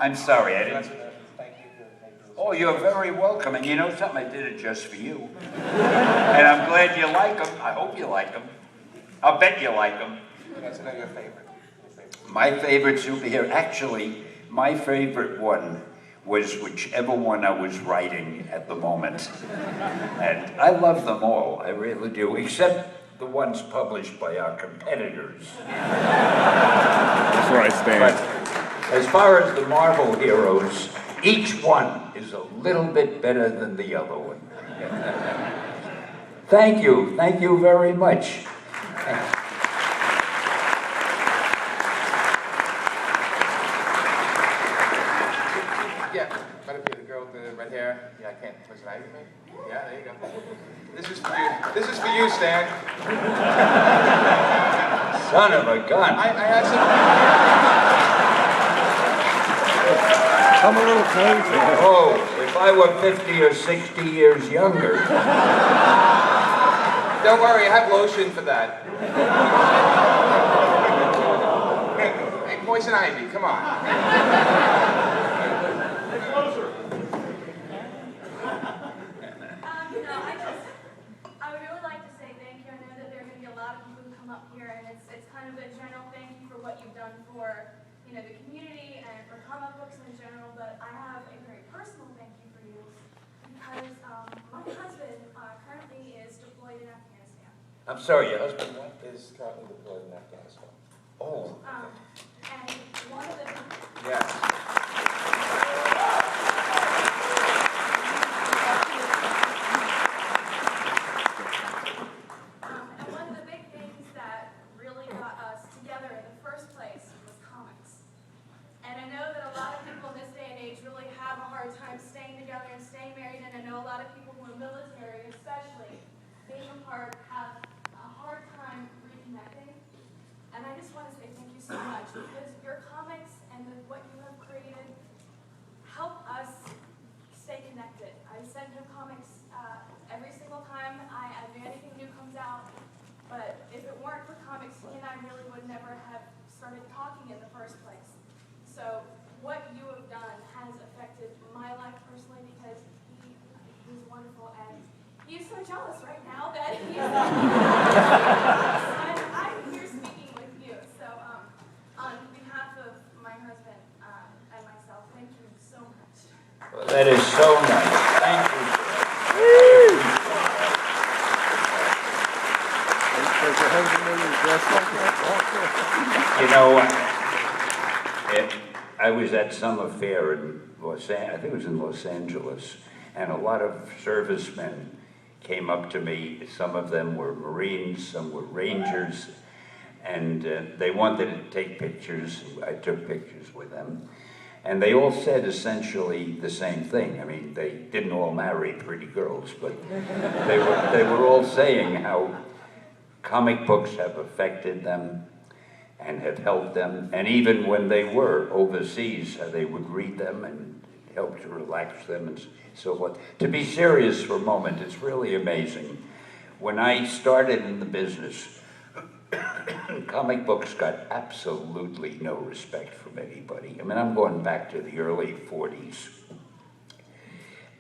I'm sorry, I didn't. Thank you for Oh, you're very welcome. And you know something? I did it just for you. And I'm glad you like them. I hope you like them. I'll bet you like them. Yes, I know your favorite. My favorite superhero, actually, my favorite one was whichever one I was writing at the moment. And I love them all, I really do, except the ones published by our competitors. That's right, Stan. But as far as the Marvel heroes, each one is a little bit better than the other one. Thank you very much. Yeah, better be the girl with the red hair. Yeah, I can't. Was it Ivy, maybe? Yeah, there you go. This is for you. This is for you, Stan. Son of a gun. I had some. I'm a little crazy. Oh, if I were 50 or 60 years younger. Don't worry, I have lotion for that. Hey, Poison Ivy, come on. I would really like to say thank you. I know that there are going to be a lot of people who come up here, and it's kind of a general thank you for what you've done for, the community and for comic books in general. But I have a very personal thank you for you because my husband currently is deployed in Afghanistan. I'm sorry, your husband what? Is currently deployed in Afghanistan. Oh. And one of the Yes. And one of the big things that really got us together in the first place was comics. And I know that a lot of people in this day and age really have a hard time staying together and staying married, and I know a lot of people who are military, especially being apart, have a hard time reconnecting. And I just want to say thank you so much because your comics and what you have created help us stay connected. I send him comics every single time anything new comes out. But if it weren't for comics, he and I really would never have started talking in the first place. So what you have done has affected my life personally because he's wonderful and he's so jealous right now that he's I'm here speaking with you. So on behalf of my husband and myself, thank you so much. Well, that is so nice. Thank you. I was at some affair in I think it was in Los Angeles, and a lot of servicemen came up to me. Some of them were Marines, some were Rangers, and they wanted to take pictures. I took pictures with them. And they all said essentially the same thing. I mean, they didn't all marry pretty girls, but they were all saying how comic books have affected them and have helped them. And even when they were overseas, they would read them and help to relax them and so forth. To be serious for a moment, it's really amazing. When I started in the business, comic books got absolutely no respect from anybody. I mean, I'm going back to the early 40s.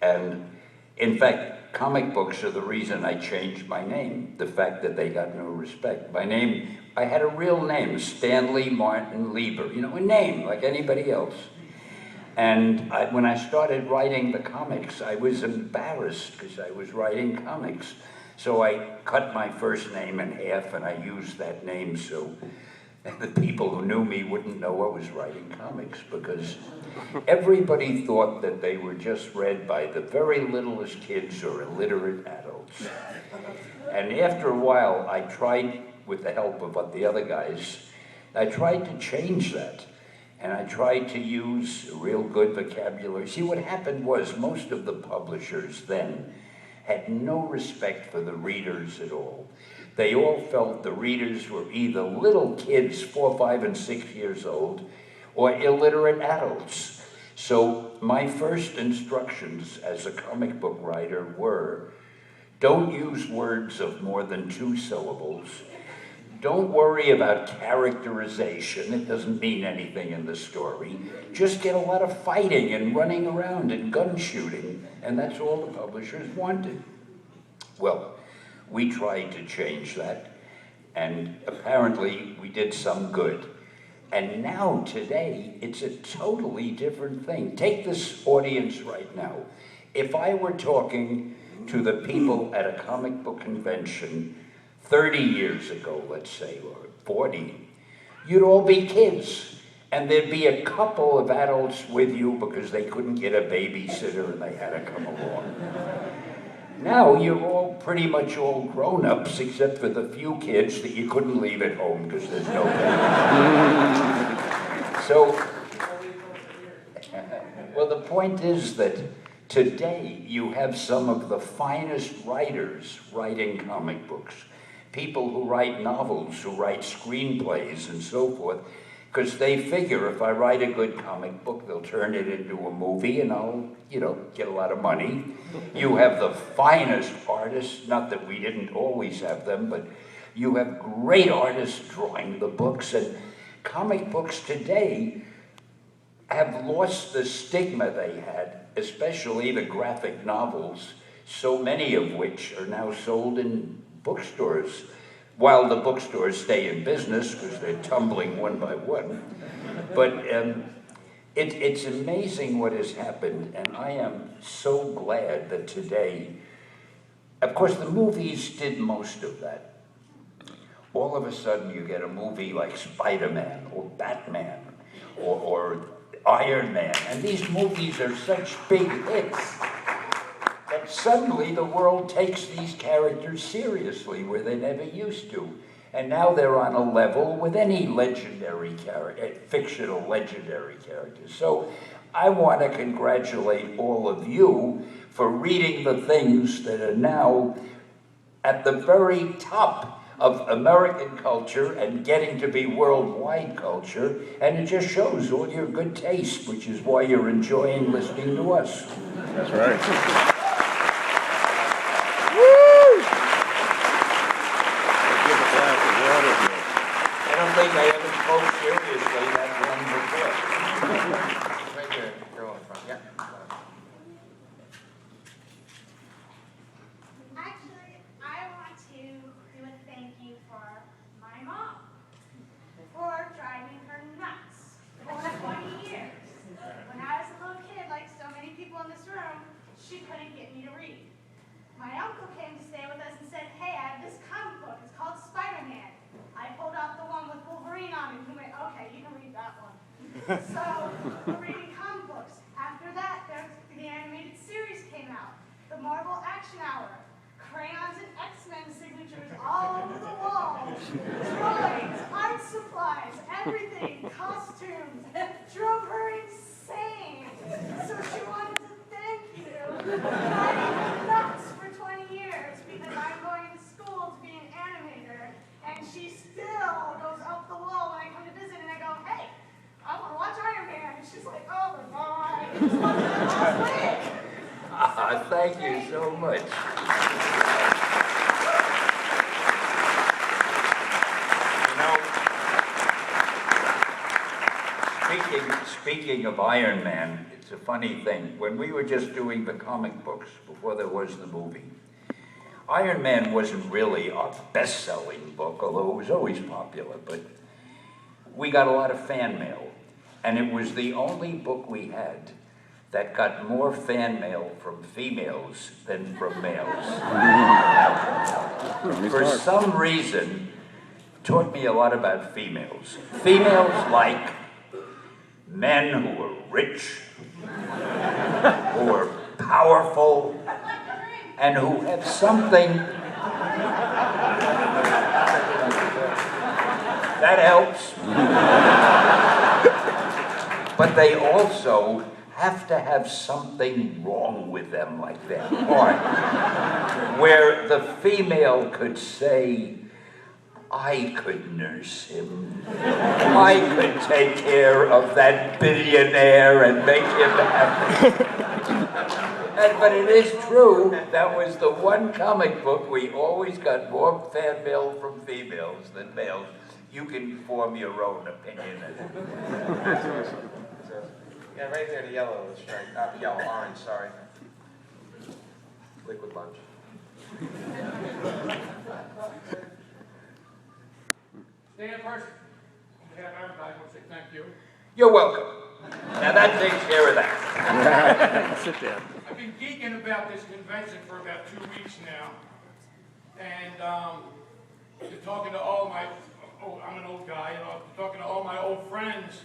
And in fact, comic books are the reason I changed my name, the fact that they got no respect. My name, I had a real name, Stanley Martin Lieber, a name like anybody else. And when I started writing the comics, I was embarrassed because I was writing comics. So I cut my first name in half and I used that name so the people who knew me wouldn't know I was writing comics, because everybody thought that they were just read by the very littlest kids or illiterate adults. And after a while, I tried, with the help of the other guys, I tried to change that. And I tried to use real good vocabulary. See, what happened was most of the publishers then had no respect for the readers at all. They all felt the readers were either little kids, 4, 5, and 6 years old, or illiterate adults. So my first instructions as a comic book writer were, don't use words of more than 2 syllables. Don't worry about characterization. It doesn't mean anything in the story. Just get a lot of fighting and running around and gun shooting, and that's all the publishers wanted. Well, we tried to change that, and apparently we did some good. And now, today, it's a totally different thing. Take this audience right now. If I were talking to the people at a comic book convention 30 years ago, let's say, or 40, you'd all be kids. And there'd be a couple of adults with you because they couldn't get a babysitter and they had to come along. Now you're all pretty much all grown-ups except for the few kids that you couldn't leave at home because there's no baby. So, well, the point is that today you have some of the finest writers writing comic books. People who write novels, who write screenplays and so forth, because they figure if I write a good comic book, they'll turn it into a movie and I'll, get a lot of money. You have the finest artists, not that we didn't always have them, but you have great artists drawing the books, and comic books today have lost the stigma they had, especially the graphic novels, so many of which are now sold in bookstores, while the bookstores stay in business because they're tumbling one by one. But it's amazing what has happened, and I am so glad that today, of course the movies did most of that. All of a sudden you get a movie like Spider-Man or Batman or Iron Man, and these movies are such big hits that suddenly the world takes these characters seriously where they never used to. And now they're on a level with any legendary character, fictional legendary characters. So I want to congratulate all of you for reading the things that are now at the very top of American culture and getting to be worldwide culture, and it just shows all your good taste, which is why you're enjoying listening to us. That's right. I don't think I ever spoke seriously that long before. Right here, girl in front. Yeah. Actually, I want to do a thank you for my mom for driving her nuts for 20 years. When I was a little kid, like so many people in this room, she couldn't get me to read. My uncle came to stay with us and said, hey, I have this comic book. It's called Spider-Man. I pulled out the one with Wolverine on it. He went, okay, you can read that one. So we're reading comic books. After that, the animated series came out. The Marvel Action Hour. Crayons and X-Men signatures all over the walls. Drawings, art supplies, everything, costumes. Drove her insane. So she wanted to thank you for driving her nuts for 20 years because I'm going to school to be an animator. And she still goes up the wall when I come to visit and I go, hey, I want to watch Iron Man. And she's like, oh my God, I just watched it last week. Thank you so much. Speaking of Iron Man, it's a funny thing. When we were just doing the comic books before there was the movie, Iron Man wasn't really a best-selling book, although it was always popular, but we got a lot of fan mail, and it was the only book we had that got more fan mail from females than from males. For some reason, taught me a lot about females. Females like men who are rich, who are powerful, and who have something that helps. But they also have to have something wrong with them, like their heart, where the female could say, I could nurse him. I could take care of that billionaire and make him happy. But it is true, that was the one comic book we always got more fan mail from females than males. You can form your own opinion. That's awesome. Yeah, right there, the yellow stripe. Yellow, orange, sorry. Liquid lunch. Stand first. On behalf of everybody, I want to say thank you. You're welcome. Now that takes care of that. Sit there. I've been geeking about this convention for about 2 weeks now. And been talking to all my, I'm an old guy, talking to all my old friends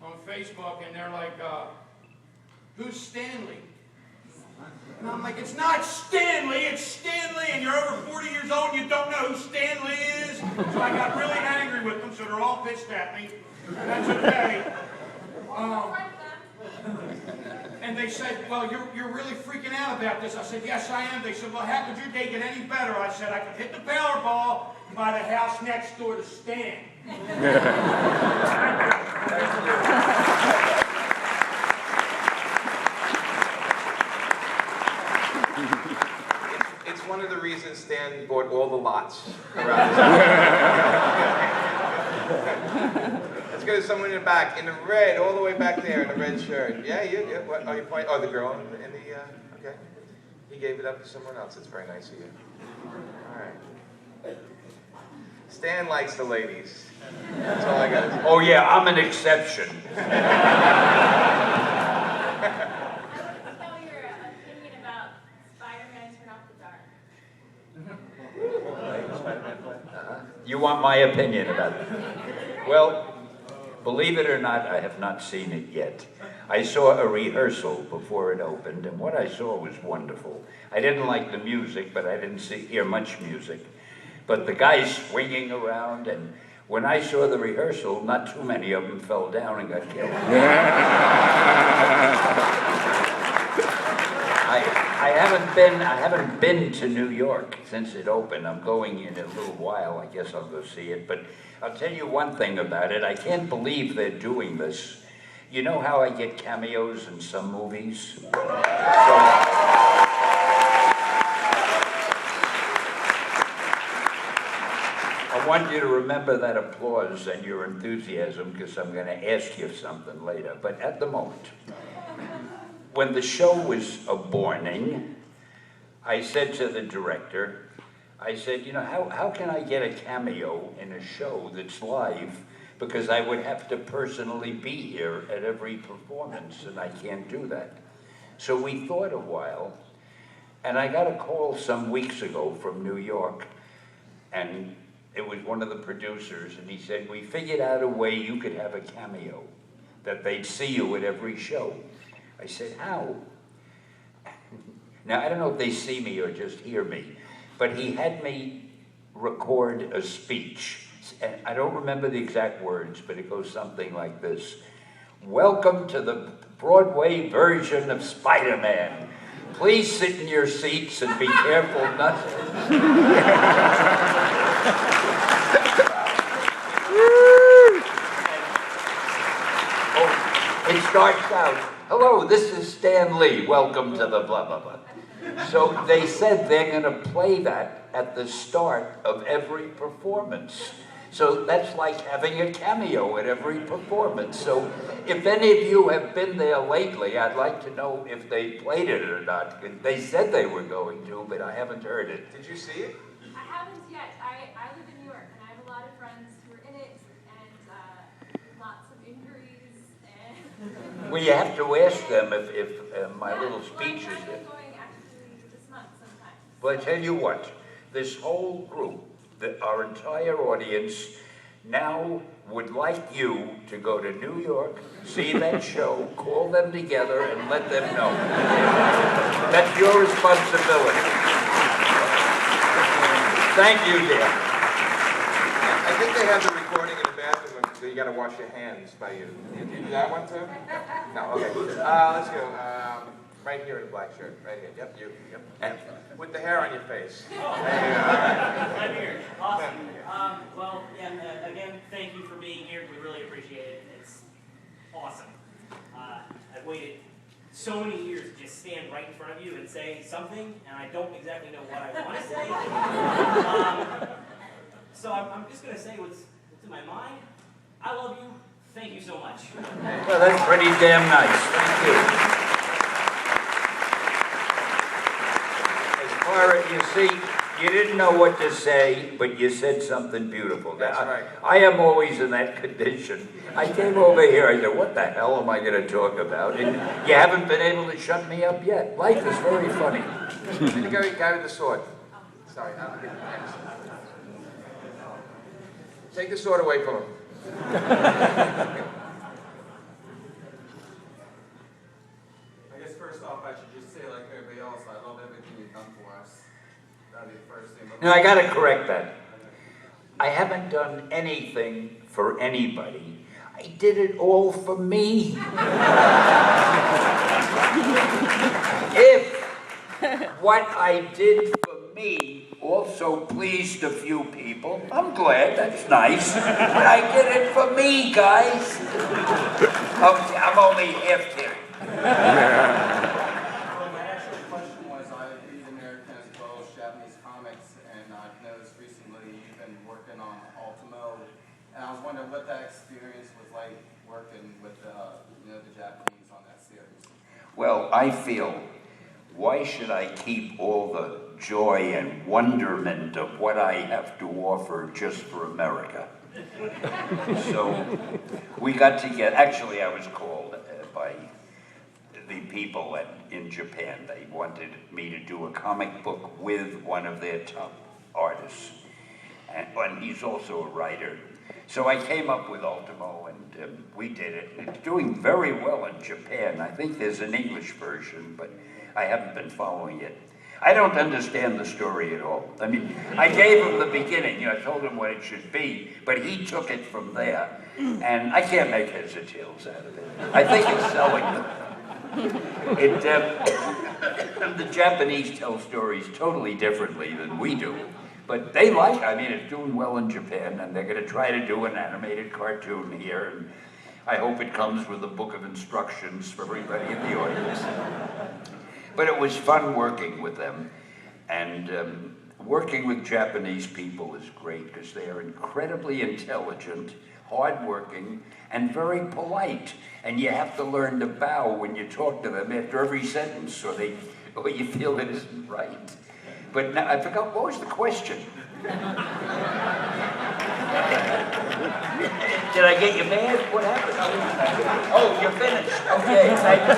on Facebook, and they're like, who's Stanley? And I'm like, it's not Stanley, it's Stanley, and you're over 40 years old and you don't know who Stanley is. So I got really angry with them, so they're all pissed at me. That's okay. And they said, well, you're really freaking out about this. I said, yes, I am. They said, well, how could your day get any better? I said, I could hit the Powerball and buy the house next door to Stan. It's one of the reasons Stan bought all the lots around his house. Let's go to someone in the back, in the red, all the way back there, in the red shirt. Yeah, what, oh, you're pointing, oh, the girl in the, okay. He gave it up to someone else. It's very nice of you. All right. Stan likes the ladies. That's all I got to say. Oh yeah, I'm an exception. I want to know your opinion about Spider-Man Turn Off the Dark. You want my opinion about it? Well, believe it or not, I have not seen it yet. I saw a rehearsal before it opened, and what I saw was wonderful. I didn't like the music, but I didn't hear much music. But the guys swinging around, and when I saw the rehearsal, not too many of them fell down and got killed. I haven't been to New York since it opened. I'm going in a little while. I guess I'll go see it. But I'll tell you one thing about it. I can't believe they're doing this. You know how I get cameos in some movies? I want you to remember that applause and your enthusiasm, because I'm going to ask you something later. But at the moment, when the show was borning, I said to the director, I said, you know, how can I get a cameo in a show that's live? Because I would have to personally be here at every performance, and I can't do that. So we thought a while, and I got a call some weeks ago from New York, and it was one of the producers, and he said, we figured out a way you could have a cameo, that they'd see you at every show. I said, how? Now, I don't know if they see me or just hear me, but he had me record a speech. And I don't remember the exact words, but it goes something like this. Welcome to the Broadway version of Spider-Man. Please sit in your seats and be careful not to... It starts out, hello, this is Stan Lee, welcome to the blah, blah, blah. So they said they're going to play that at the start of every performance. So that's like having a cameo at every performance. So if any of you have been there lately, I'd like to know if they played it or not. They said they were going to, but I haven't heard it. Did you see it? I haven't yet. I live in New York, and I have a lot of friends who are in it, and lots of injuries. And Well, you have to ask them if my little speech is I'm here. going actually this month sometime. Well, I tell you what, this whole group, our entire audience, now would like you to go to New York, see that show, call them together, and let them know. That's your responsibility. Thank you, dear. I think they have the recording in the bathroom, so you got to wash your hands by you. Do you do that one too? No, okay. Let's go. Right here in the black shirt. Right here. Yep, you. Yep. With the hair on your face. There you go. All right. I'm here. Awesome. Well, yeah, again, thank you for being here. We really appreciate it. It's awesome. I've waited so many years to just stand right in front of you and say something, and I don't exactly know what I want to say. So I'm just going to say what's in my mind. I love you. Thank you so much. Well, that's pretty damn nice. Thank you. As far as you see, you didn't know what to say, but you said something beautiful. That's right. I am always in that condition. I came over here, I said, what the hell am I going to talk about? And you haven't been able to shut me up yet. Life is very funny. The guy with the sword. Sorry, I'll get next. Take the sword away from him. I guess first off, I should just say, like everybody else, I love everything you've done for us. That'd be the first thing. No, I got to correct that. I haven't done anything for anybody. I did it all for me. If what I did for me also pleased a few people, I'm glad, that's nice. But I did it for me, guys. I'm only half kidding. Well, my actual question was, I read American as well as Japanese comics, and I've noticed recently you've been working on Ultimo, and I was wondering what that experience was like working with the Japanese on that series. Well, I feel, why should I keep all the joy and wonderment of what I have to offer just for America? So we got together. Actually, I was called by the people in Japan. They wanted me to do a comic book with one of their top artists. And he's also a writer. So I came up with Ultimo, and we did it. It's doing very well in Japan. I think there's an English version, but I haven't been following it. I don't understand the story at all. I mean, I gave him the beginning, I told him what it should be, but he took it from there, and I can't make heads or tails out of it. I think it's selling them. The Japanese tell stories totally differently than we do, but they like, it's doing well in Japan, and they're going to try to do an animated cartoon here, and I hope it comes with a book of instructions for everybody in the audience. But it was fun working with them, and working with Japanese people is great because they are incredibly intelligent, hardworking, and very polite. And you have to learn to bow when you talk to them after every sentence, or you feel it isn't right. But now, I forgot, what was the question? Did I get you mad? What happened? Oh, you're finished. Okay, thank you.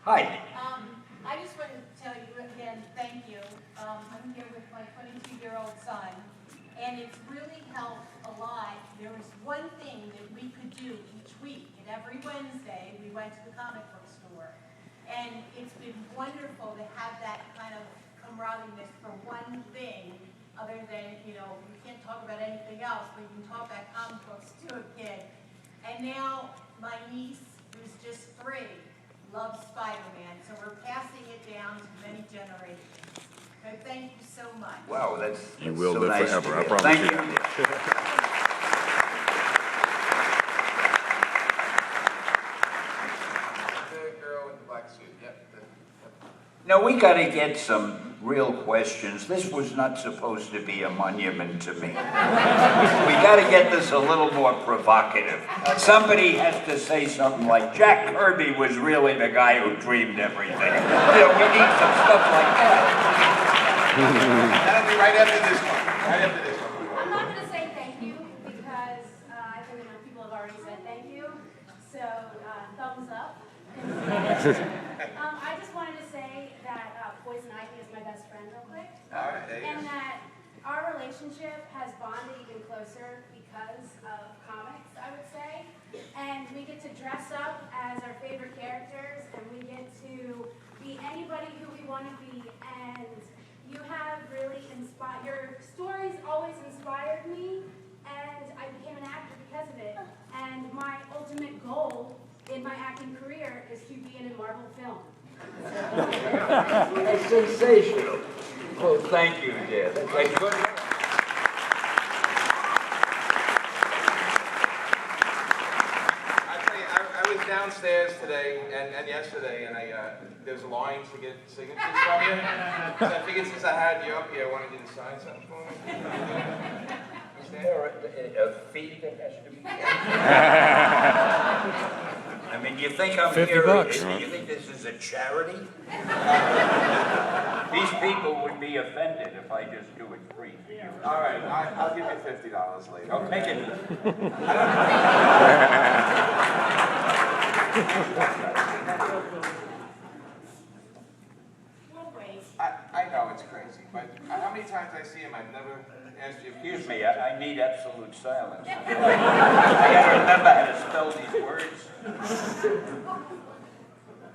Hi. I just wanted to tell you again, thank you. I'm here with my 22-year-old son, and it's really helped a lot. There was one thing that we could do each week, and every Wednesday we went to the comic book store. And it's been wonderful to have that kind of camaraderie for one thing, other than, we can't talk about anything else, but you can talk about comic books to a kid. And now my niece, who's just 3, loves Spider-Man, so we're passing it down to many generations. So thank you so much. Wow, that's You will so live nice forever, to I hear. promise Thank you. you. The girl with the black suit. Yep. Now, we got to get some real questions. This was not supposed to be a monument to me. We got to get this a little more provocative. Somebody has to say something like, Jack Kirby was really the guy who dreamed everything. We need some stuff like that. That'll be right after this one. Right after this one. I'm not going to say thank you because I think enough people have already said thank you. So, thumbs up. I just wanted to say that Poison Ivy is my best friend real quick. All right, there you And go. that our relationship has bonded even closer because of comics, I would say. And we get to dress up as our favorite characters, and we get to be anybody who we want to be. And you have really inspired, your stories always inspired me, and I became an actor because of it. And my ultimate goal in my acting career is to be in a Marvel film. That's sensational. Well, thank you, dear. That's good. I tell you, I was downstairs today and yesterday, and there's lines to get signatures from you. So I figured since I had you up here, I wanted you to sign something for me. Is there a fee that has to be paid? I mean, you think I'm $50 here? bucks. You think this is a charity? These people would be offended if I just do it free. All right, I'll give you $50 later. I'll take it. We'll wait. I know it's crazy, but how many times I see him, I've never asked you. Excuse me, I need absolute silence. I gotta remember how to spell these words.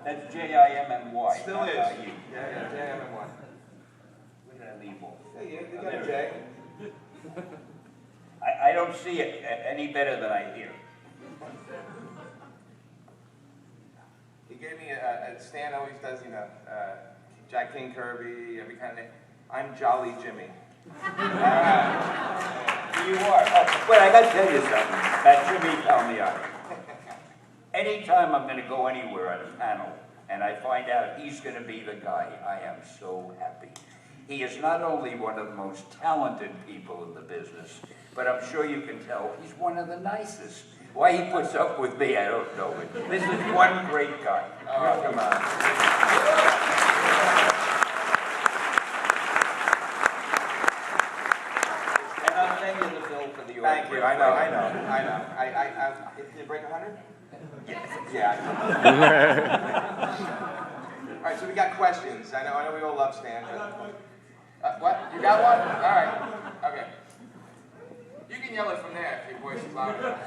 That's J-I-M-M-Y. Still is. not I-E. Yeah, J-M-M-Y. Where did I leave off? Yeah, you got a J. I don't see it any better than I hear. He gave me a Stan always does, Jack King Kirby, every kind of name. I'm Jolly Jimmy. You are. Oh, wait, I gotta tell you something. That Jimmy Palmieri. Anytime I'm gonna go anywhere at a panel and I find out he's gonna be the guy, I am so happy. He is not only one of the most talented people in the business, but I'm sure you can tell he's one of the nicest. Why he puts up with me, I don't know. But this is one great guy. Oh, come on. And I'll send you the bill for the order. Thank you. I know. Did you break 100? Yes. Yeah. All right, so we got questions. I know we all love Stan. What? You got one? All right. Okay. You can yell it from there if your voice is loud enough.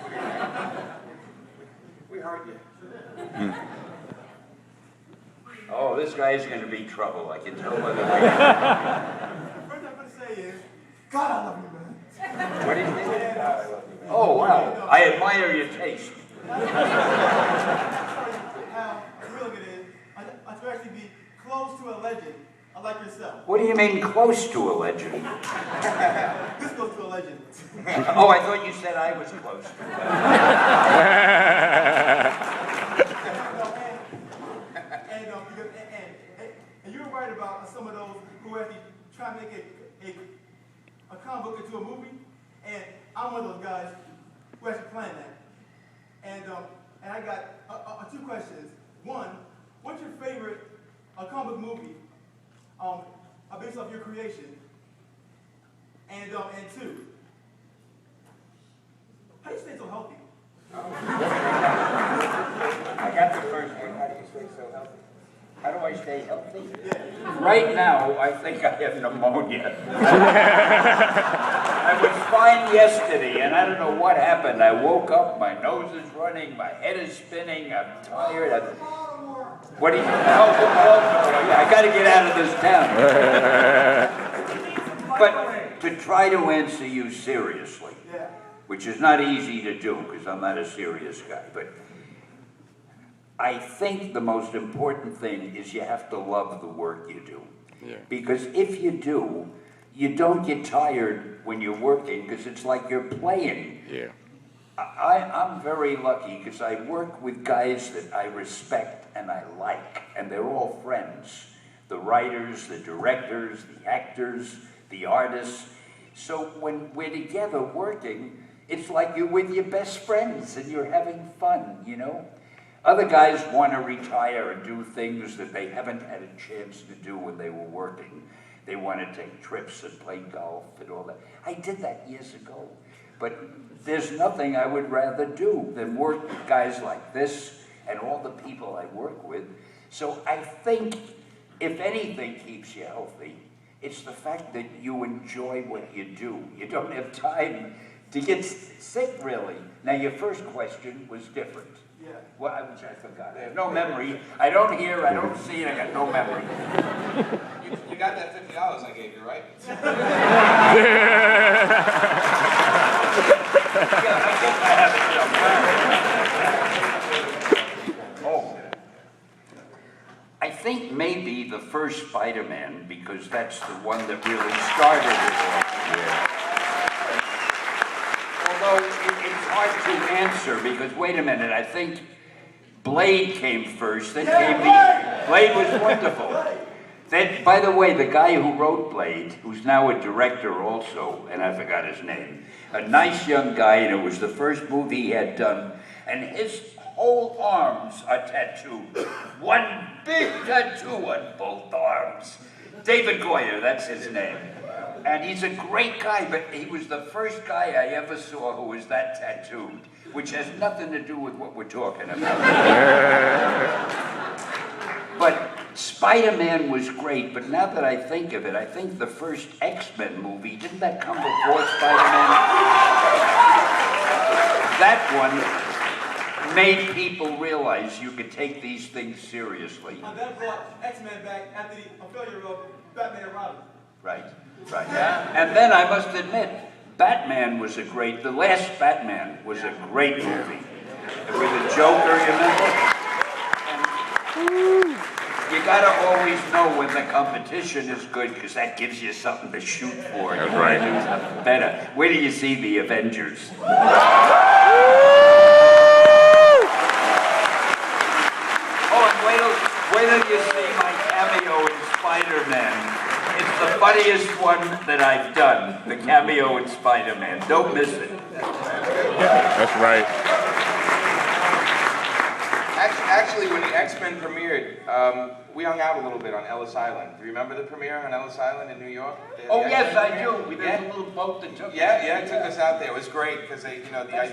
We heard you. Oh, this guy's gonna be trouble. I can tell by the way. First thing I'm gonna say is, God, I love you, man. What do you think? Oh, wow. I admire your taste. How real it is. I to actually be close to a legend, like yourself. What do you mean close to a legend? This goes to a legend. Oh, I thought you said I was close. And you're right about some of those who actually try to make a comic book into a movie, and I'm one of those guys who actually plan that. And I got two questions. One, what's your favorite comic book movie based off your creation? And two, how do you stay so healthy? I got the first one. How do you stay so healthy? How do I stay healthy? Right now, I think I have pneumonia. I was fine yesterday, and I don't know what happened. I woke up, my nose is running, my head is spinning, I'm tired. What do you think? I got to get out of this town. But to try to answer you seriously, which is not easy to do because I'm not a serious guy, but I think the most important thing is you have to love the work you do. Yeah. Because if you do, you don't get tired when you're working because it's like you're playing. Yeah. I'm very lucky because I work with guys that I respect and I like, and they're all friends. The writers, the directors, the actors, the artists. So when we're together working, it's like you're with your best friends and you're having fun, you know? Other guys want to retire and do things that they haven't had a chance to do when they were working. They want to take trips and play golf and all that. I did that years ago. But there's nothing I would rather do than work with guys like this and all the people I work with. So I think if anything keeps you healthy, it's the fact that you enjoy what you do. You don't have time to get sick, really. Now, your first question was different. Yeah. Well, which I forgot. I have no memory. I don't hear, I don't see, and I got no memory. You got that $50 I gave you, right? Yeah, I guess I have it somewhere. Oh. I think maybe the first Spider-Man because that's the one that really started it all. Although it's hard to answer because, wait a minute, I think Blade came first, then came Blade was wonderful. Then, by the way, the guy who wrote Blade, who's now a director also, and I forgot his name, a nice young guy, and it was the first movie he had done, and his whole arms are tattooed. One big tattoo on both arms. David Goyer, that's his name. And he's a great guy, but he was the first guy I ever saw who was that tattooed, which has nothing to do with what we're talking about. But Spider-Man was great, but now that I think of it, I think the first X-Men movie, didn't that come before Spider-Man? That one made people realize you could take these things seriously. And that brought X-Men back after the failure of Batman and Robin. Right, right. And then I must admit, Batman was the last Batman was a great movie. With the Joker, you remember? And you gotta always know when the competition is good, because that gives you something to shoot for. That's right. Do something better. Wait till you see the Avengers. Oh, and wait till you see my cameo in Spider-Man. It's the funniest one that I've done, the cameo in Spider-Man. Don't miss it. That's right. Actually, when the X-Men premiered, we hung out a little bit on Ellis Island. Do you remember the premiere on Ellis Island in New York? Oh, yes, I do. There's a little boat that took us. Yeah, it took us out there. It was great because the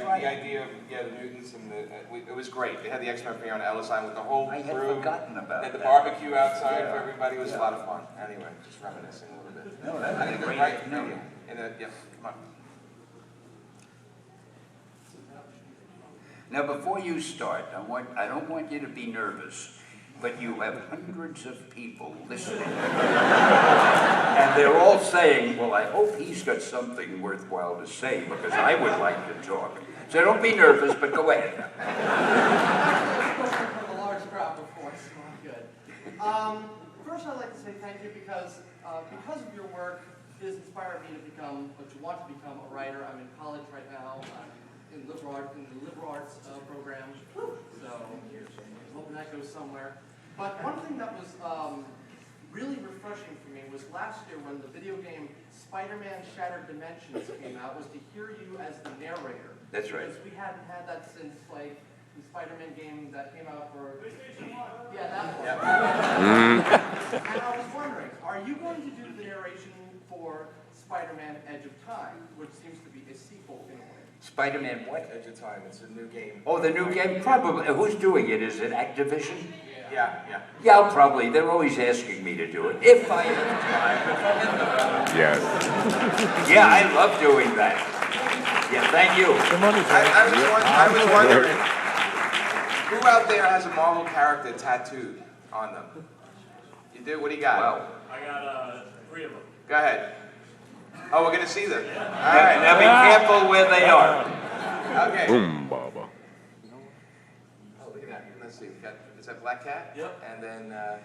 right. idea of the mutants and it was great. They had the X-Men premiere on Ellis Island with the whole crew. I had forgotten about Had the that. barbecue outside for everybody. It was a lot of fun. Anyway, just reminiscing a little bit. No, that was great. Right? No. Yeah, come on. Now, before you start, I don't want you to be nervous, but you have hundreds of people listening. And they're all saying, well, I hope he's got something worthwhile to say, because I would like to talk. So don't be nervous, but go ahead. A large crowd before, so I'm good. First, I'd like to say thank you because of your work, it has inspired me to want to become a writer. I'm in college right now. In the liberal arts program, so I'm hoping that goes somewhere. But one thing that was really refreshing for me was last year when the video game Spider-Man Shattered Dimensions came out, was to hear you as the narrator. That's right. Because we hadn't had that since like the Spider-Man game that came out for yeah, that one. And I was wondering, are you going to do the narration for Spider-Man Edge of Time, which seems to be a sequel in a way? Spider-Man what? Edge of Time. It's a new game. Oh, the new game? Probably. Who's doing it? Is it Activision? Yeah. Yeah, I'll probably. They're always asking me to do it. If I have time. Yes. Yeah, I love doing that. Yeah, thank you. I was wondering, who out there has a Marvel character tattooed on them? You do? What do you got? Wow. I got 3 of them. Go ahead. Oh, we're going to see them. All Now right. be careful where they are. Okay. Boom, Baba. Oh, look at that. Let's see. We've got, is that Black Cat? Yep. And then, I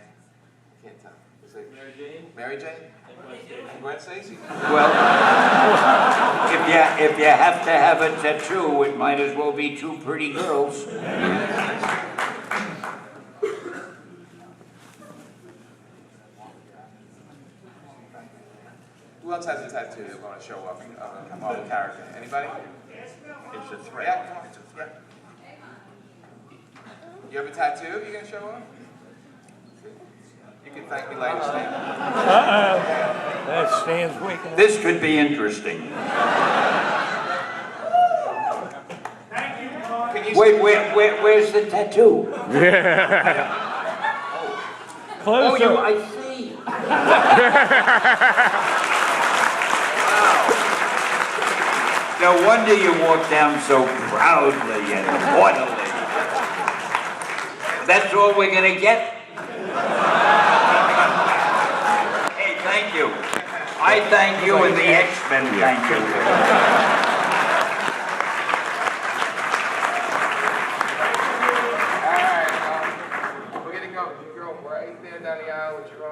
can't tell. Is it Mary Jane. Mary Jane? And Gwen Stacy? Well, if you have to have a tattoo, it might as well be 2 pretty girls. Who else has a tattoo that want to show off a Marvel character? Anybody? It's a threat. Yeah, come on. Yeah. You have a tattoo you're going to show off? You can thank me later, Stan. That Stan's waking up. This could be interesting. Thank you, Tom. Can you Where's the tattoo? Close Oh, up. I see. No wonder you walk down so proudly and haughtily. That's all we're gonna get? Hey, thank you. I thank you and the X-Men thank you. All right, we're going to go right there down the aisle with your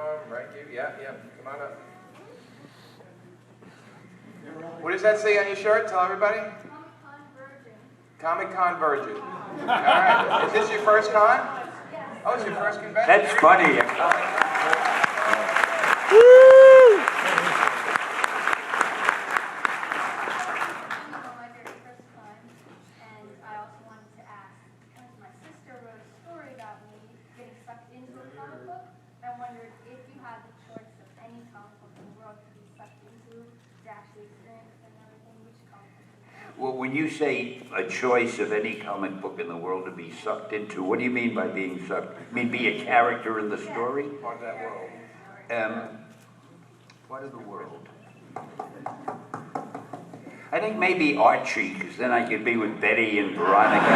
What does that say on your shirt? Tell everybody. Comic Con Virgin. All right. Is this your first con? Oh, it's your first convention? That's funny. Well, when you say a choice of any comic book in the world to be sucked into, what do you mean by being sucked? You mean be a character in the story? Part of that world. Part of the world. I think maybe Archie, because then I could be with Betty and Veronica.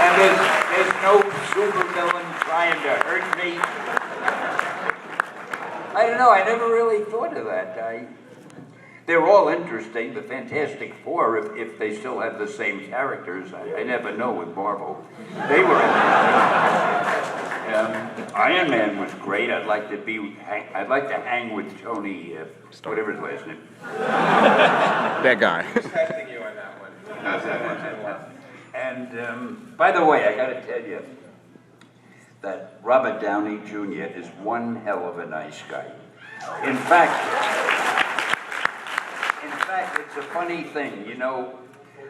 And there's no supervillain trying to hurt me. I don't know, I never really thought of that. They're all interesting, the Fantastic Four, if they still have the same characters. I never know with Marvel. They were interesting. Iron Man was great. I'd like to hang with Tony, whatever his last name. That guy. Who's testing you on that one? How's that engine work? And by the way, I got to tell you that Robert Downey Jr. is one hell of a nice guy. In fact, it's a funny thing, you know,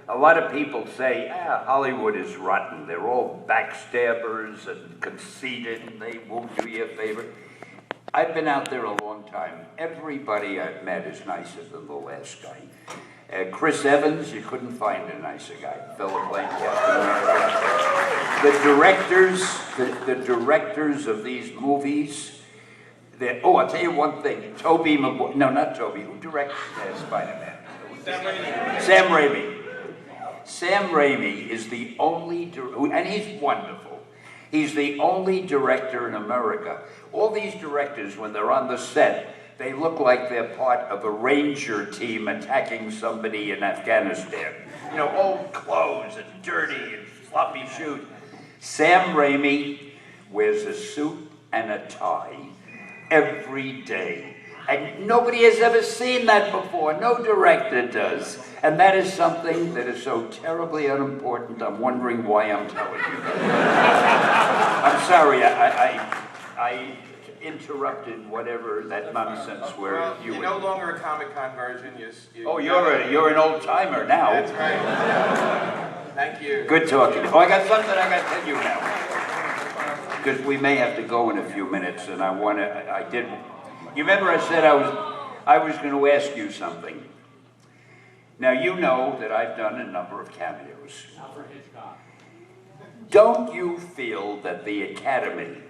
a lot of people say, Hollywood is rotten. They're all backstabbers and conceited and they won't do you a favor. I've been out there a long time. Everybody I've met is nicer than the last guy. Chris Evans, you couldn't find a nicer guy. Fellow playing Captain America. The directors of these movies, I'll tell you one thing. Tobey Maguire, no, not Tobey. Who directed Spider-Man? Sam Raimi. Sam Raimi is the only, and he's wonderful. He's the only director in America. All these directors, when they're on the set, they look like they're part of a ranger team attacking somebody in Afghanistan. You know, old clothes and dirty and floppy shoes. Sam Raimi wears a suit and a tie every day. And nobody has ever seen that before. No director does. And that is something that is so terribly unimportant, I'm wondering why I'm telling you. I'm sorry, I interrupted whatever that nonsense where you're no longer a Comic Con virgin. You're an old timer now. That's right. Thank you. Good talking. Oh, I got something I got to tell you now. Because we may have to go in a few minutes, and you remember I said I was going to ask you something. Now, you know that I've done a number of cameos. Don't you feel that the Academy...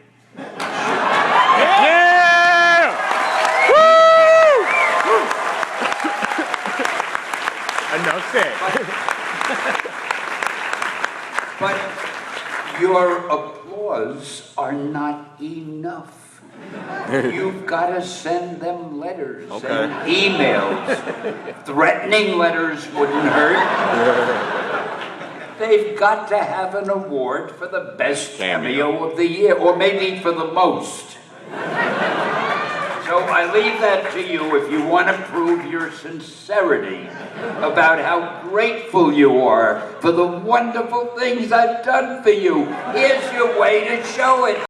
Yeah! Woo! Enough said. But your applause are not enough. You've got to send them letters and emails. Threatening letters wouldn't hurt. They've got to have an award for the best cameo of the year, or maybe for the most. So I leave that to you if you want to prove your sincerity about how grateful you are for the wonderful things I've done for you. Here's your way to show it.